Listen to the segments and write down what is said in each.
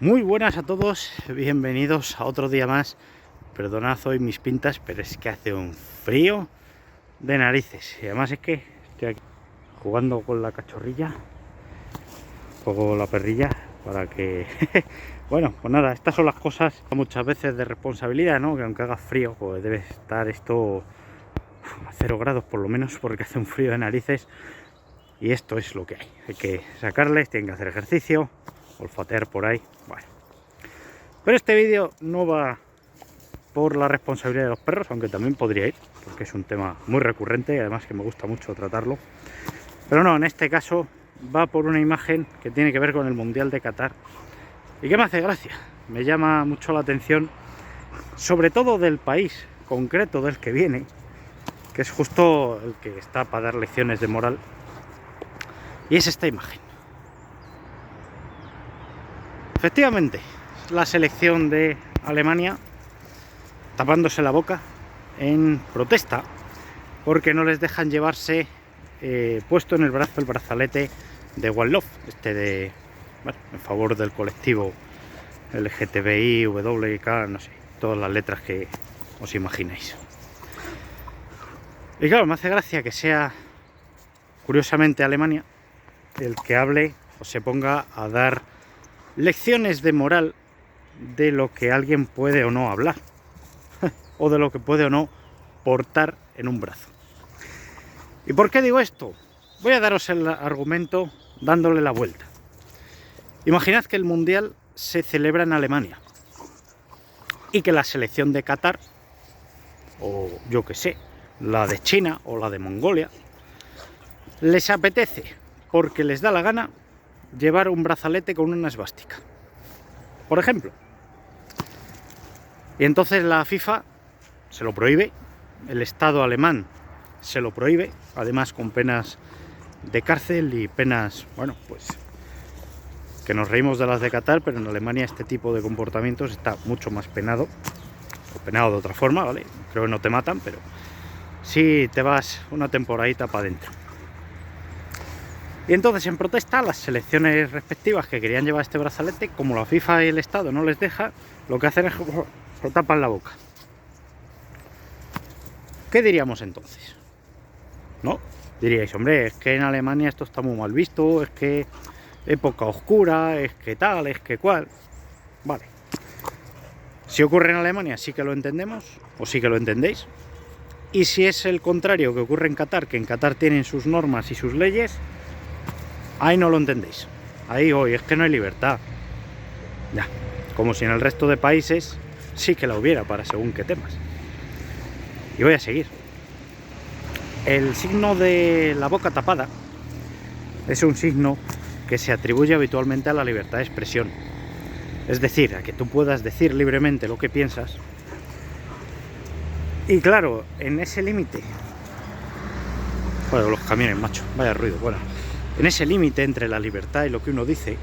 Muy buenas a todos, bienvenidos a otro día más. Perdonad hoy mis pintas, pero es que hace un frío de narices. Y además es que estoy aquí jugando con la cachorrilla, juego la perrilla para que... Bueno, pues nada, estas son las cosas muchas veces de responsabilidad, ¿no? Que aunque haga frío, pues debe estar esto a 0 grados por lo menos, porque hace un frío de narices. Y esto es lo que hay que sacarles, tienen que hacer ejercicio, olfatear por ahí. Bueno, pero este vídeo no va por la responsabilidad de los perros, aunque también podría ir, porque es un tema muy recurrente y además que me gusta mucho tratarlo. Pero no, en este caso va por una imagen que tiene que ver con el Mundial de Qatar y que me hace gracia, me llama mucho la atención, sobre todo del país concreto del que viene, que es justo el que está para dar lecciones de moral, y es esta imagen. Efectivamente, la selección de Alemania tapándose la boca en protesta porque no les dejan llevarse puesto en el brazo el brazalete de One Love, bueno, en favor del colectivo LGTBI, WK, no sé, todas las letras que os imagináis. Y claro, me hace gracia que sea, curiosamente, Alemania el que hable o se ponga a dar lecciones de moral de lo que alguien puede o no hablar o de lo que puede o no portar en un brazo. ¿Y por qué digo esto? Voy a daros el argumento dándole la vuelta. Imaginad que el Mundial se celebra en Alemania y que la selección de Qatar, o yo que sé, la de China o la de Mongolia, les apetece, porque les da la gana, llevar un brazalete con una esvástica, por ejemplo. Y entonces la FIFA se lo prohíbe, el Estado alemán se lo prohíbe, además con penas de cárcel y penas, bueno, pues que nos reímos de las de Qatar, pero en Alemania este tipo de comportamientos está mucho más penado, o penado de otra forma, ¿vale? Creo que no te matan, pero sí te vas una temporadita para adentro. Y entonces, en protesta, las selecciones respectivas que querían llevar este brazalete, como la FIFA y el Estado no les deja, lo que hacen es que se tapan la boca. ¿Qué diríamos entonces? ¿No? Diríais, hombre, es que en Alemania esto está muy mal visto, es que época oscura, es que tal, es que cual. Vale. Si ocurre en Alemania sí que lo entendemos, o sí que lo entendéis. Y si es el contrario que ocurre en Qatar, que en Qatar tienen sus normas y sus leyes, ahí no lo entendéis. Ahí hoy es que no hay libertad. Ya, como si en el resto de países sí que la hubiera para según qué temas. Y voy a seguir. El signo de la boca tapada es un signo que se atribuye habitualmente a la libertad de expresión. Es decir, a que tú puedas decir libremente lo que piensas. Y claro, en ese límite... Bueno, los camiones, macho, vaya ruido. Bueno, en ese límite entre la libertad y lo que uno dice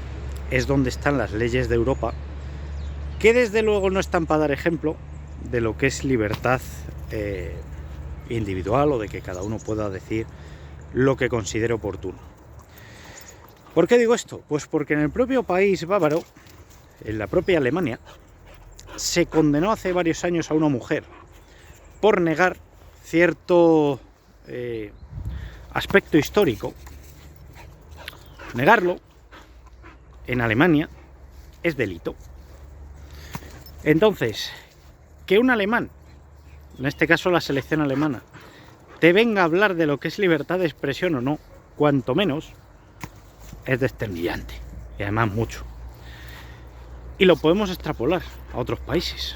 es donde están las leyes de Europa, que desde luego no están para dar ejemplo de lo que es libertad individual o de que cada uno pueda decir lo que considere oportuno. ¿Por qué digo esto? Pues porque en el propio país bávaro, en la propia Alemania, se condenó hace varios años a una mujer por negar cierto aspecto histórico. Negarlo en Alemania es delito. Entonces, que un alemán, en este caso la selección alemana, te venga a hablar de lo que es libertad de expresión o no, cuanto menos, es desternillante. Y además mucho. Y lo podemos extrapolar a otros países.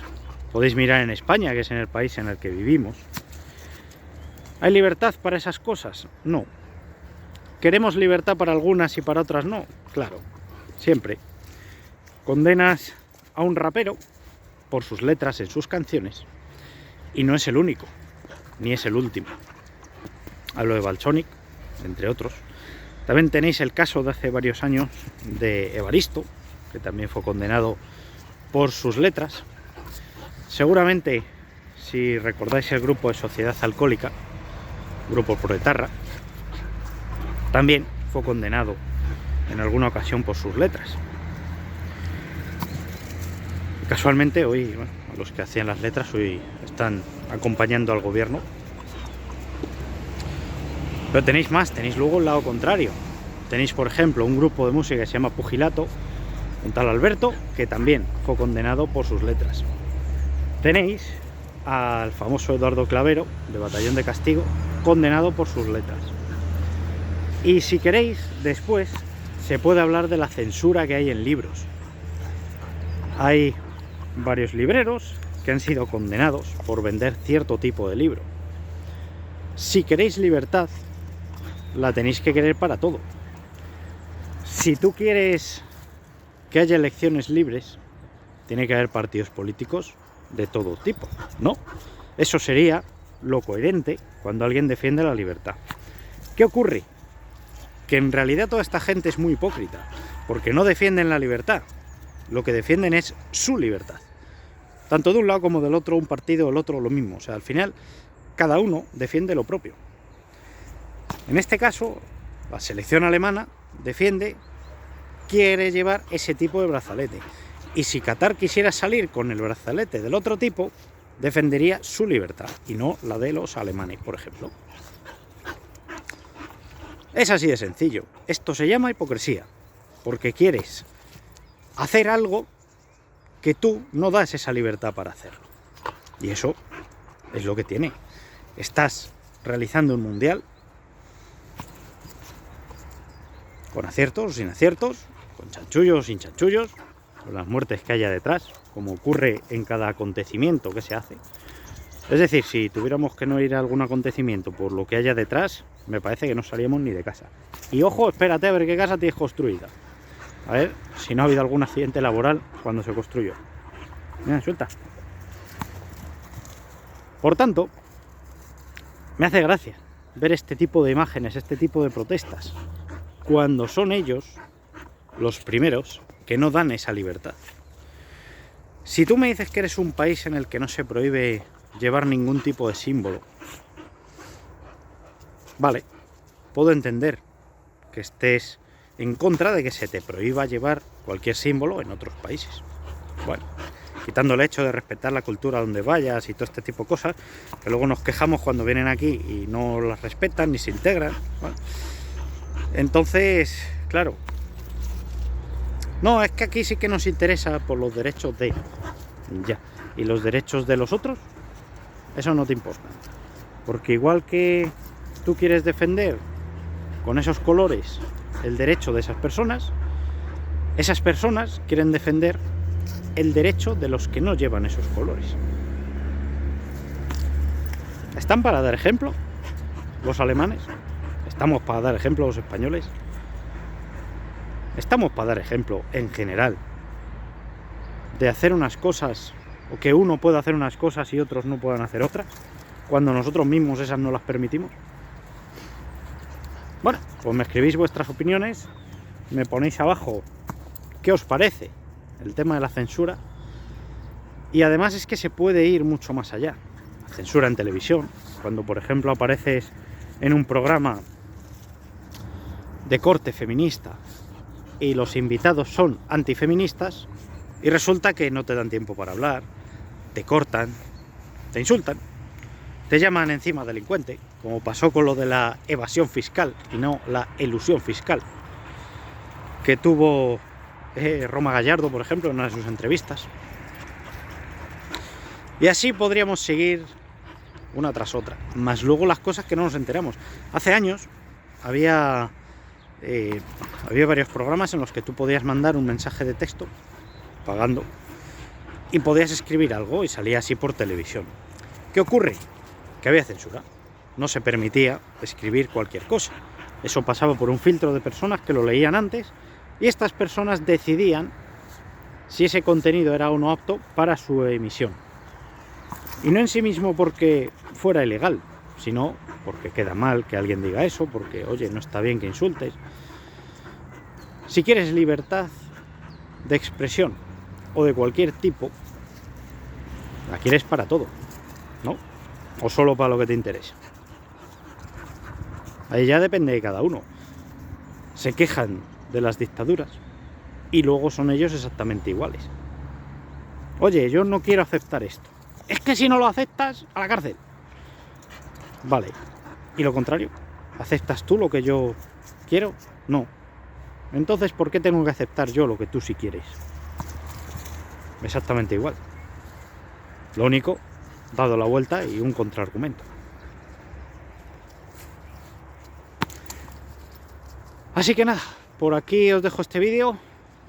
Podéis mirar en España, que es en el país en el que vivimos. ¿Hay libertad para esas cosas? No. ¿Queremos libertad para algunas y para otras no? Claro, siempre. Condenas a un rapero por sus letras en sus canciones. Y no es el único, ni es el último. Hablo de Valsonic, entre otros. También tenéis el caso de hace varios años de Evaristo, que también fue condenado por sus letras. Seguramente, si recordáis el grupo de Sociedad Alcohólica, grupo proetarra, también fue condenado en alguna ocasión por sus letras. Casualmente hoy, bueno, los que hacían las letras hoy están acompañando al gobierno. Pero tenéis más, tenéis luego el lado contrario. Tenéis, por ejemplo, un grupo de música que se llama Pugilato, un tal Alberto, que también fue condenado por sus letras. Tenéis al famoso Eduardo Clavero, de Batallón de Castigo, condenado por sus letras. Y si queréis, después se puede hablar de la censura que hay en libros. Hay varios libreros que han sido condenados por vender cierto tipo de libro. Si queréis libertad, la tenéis que querer para todo. Si tú quieres que haya elecciones libres, tiene que haber partidos políticos de todo tipo, ¿no? Eso sería lo coherente cuando alguien defiende la libertad. ¿Qué ocurre? Que en realidad toda esta gente es muy hipócrita, porque no defienden la libertad, lo que defienden es su libertad. Tanto de un lado como del otro, un partido o el otro lo mismo. O sea, al final, cada uno defiende lo propio. En este caso, la selección alemana quiere llevar ese tipo de brazalete. Y si Qatar quisiera salir con el brazalete del otro tipo, defendería su libertad y no la de los alemanes, por ejemplo. Es así de sencillo. Esto se llama hipocresía, porque quieres hacer algo que tú no das esa libertad para hacerlo. Y eso es lo que tiene. Estás realizando un mundial con aciertos o sin aciertos, con chanchullos o sin chanchullos, con las muertes que haya detrás, como ocurre en cada acontecimiento que se hace. Es decir, si tuviéramos que no ir a algún acontecimiento por lo que haya detrás, me parece que no salíamos ni de casa. Y ojo, espérate a ver qué casa tienes construida. A ver si no ha habido algún accidente laboral cuando se construyó. Mira, suelta. Por tanto, me hace gracia ver este tipo de imágenes, este tipo de protestas, cuando son ellos los primeros que no dan esa libertad. Si tú me dices que eres un país en el que no se prohíbe llevar ningún tipo de símbolo, vale, puedo entender que estés en contra de que se te prohíba llevar cualquier símbolo en otros países. Bueno, quitando el hecho de respetar la cultura donde vayas y todo este tipo de cosas, que luego nos quejamos cuando vienen aquí y no las respetan ni se integran. Bueno, entonces, claro, no, es que aquí sí que nos interesa por los derechos de... Ya, ¿y los derechos de los otros? Eso no te importa. Porque igual que tú quieres defender con esos colores el derecho de esas personas quieren defender el derecho de los que no llevan esos colores. ¿Están para dar ejemplo los alemanes? ¿Estamos para dar ejemplo los españoles? ¿Estamos para dar ejemplo en general de hacer unas cosas, o que uno pueda hacer unas cosas y otros no puedan hacer otras, cuando nosotros mismos esas no las permitimos? Bueno, pues me escribís vuestras opiniones, me ponéis abajo qué os parece el tema de la censura, y además es que se puede ir mucho más allá. La censura en televisión, cuando por ejemplo apareces en un programa de corte feminista y los invitados son antifeministas y resulta que no te dan tiempo para hablar, te cortan, te insultan, te llaman encima delincuente, como pasó con lo de la evasión fiscal y no la elusión fiscal que tuvo Roma Gallardo, por ejemplo, en una de sus entrevistas. Y así podríamos seguir una tras otra, más luego las cosas que no nos enteramos. Hace años había varios programas en los que tú podías mandar un mensaje de texto pagando y podías escribir algo y salía así por televisión. ¿Qué ocurre? Que había censura, no se permitía escribir cualquier cosa. Eso pasaba por un filtro de personas que lo leían antes y estas personas decidían si ese contenido era o no apto para su emisión. Y no en sí mismo porque fuera ilegal, sino porque queda mal que alguien diga eso, porque, oye, no está bien que insultes. Si quieres libertad de expresión o de cualquier tipo, la quieres para todo, ¿no? O solo para lo que te interesa. Ahí ya depende de cada uno. Se quejan de las dictaduras y luego son ellos exactamente iguales. Oye, yo no quiero aceptar esto. Es que si no lo aceptas, a la cárcel. Vale. ¿Y lo contrario? ¿Aceptas tú lo que yo quiero? No. Entonces, ¿por qué tengo que aceptar yo lo que tú sí quieres? Exactamente igual. Lo único, dado la vuelta y un contraargumento. Así que nada, por aquí os dejo este vídeo.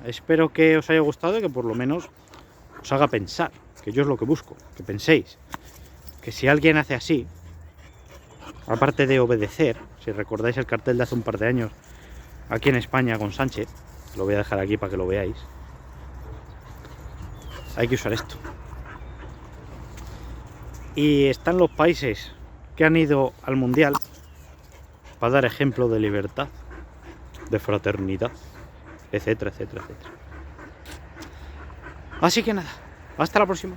Espero que os haya gustado y que por lo menos os haga pensar, que yo es lo que busco, que penséis. Que si alguien hace así, aparte de obedecer, si recordáis el cartel de hace un par de años, aquí en España con Sánchez, lo voy a dejar aquí para que lo veáis, hay que usar esto. Y están los países que han ido al Mundial para dar ejemplo de libertad, de fraternidad, etcétera, etcétera, etcétera. Así que nada, hasta la próxima.